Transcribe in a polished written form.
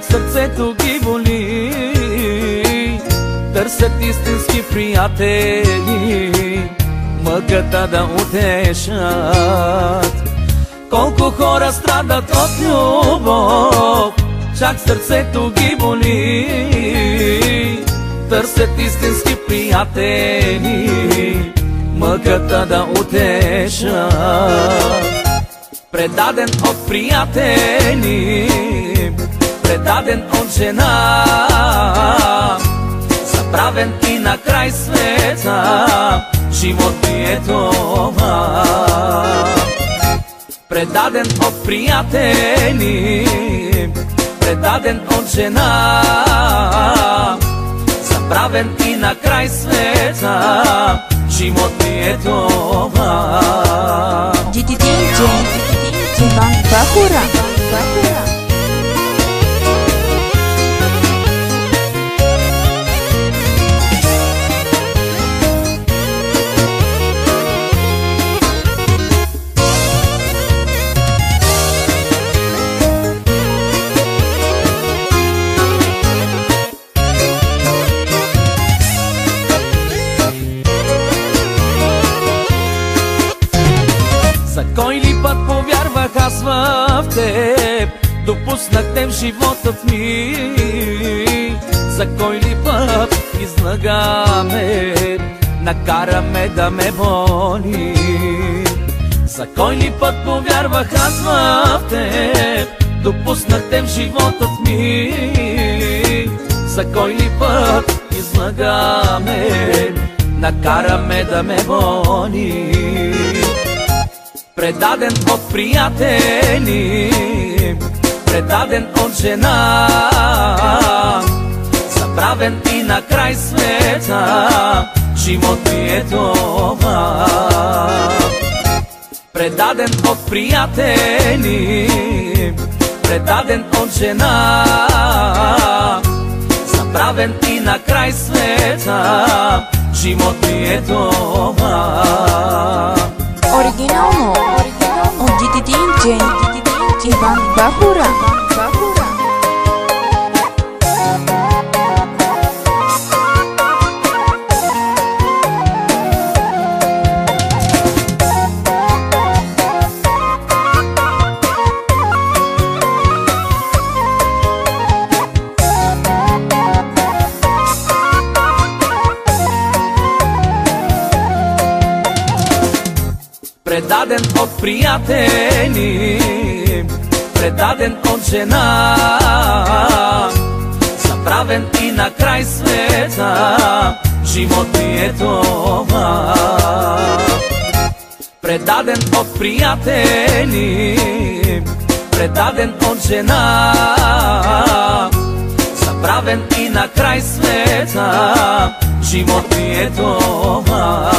сърцето ги боли. Търсят истински приятели, мъката да утешат. Колко хора страдат от любов, чак сърцето ги боли. Търсят истински приятели, мъката да утешат. Предаден от приятели, предаден от жена, забравен и на край света, живот ми е това. Предаден от приятели, предаден от жена, забравен и на край света, живот ми е това. DJ Иван Бахура. За кой ли път повярвах аз в теб, допуснах те в животът ми. За кой ли път излагаме, накараме да ме боли. За кой ли път повярвах аз в теб, допуснах те в животът ми. За кой ли път излагаме, накараме да ме боли. Предаден от приятели, предаден от жена, забравен и на край света, живот ми е това. Предаден от приятели, предаден от жена, забравен и на край света, живот ми е това. Оригинално от DJ Иван Бахура. Предаден от приятели, предаден от жена, забравен и на край света, живот ми е това. Предаден от приятели, предаден от жена, забравен и на край света, живот ми е това.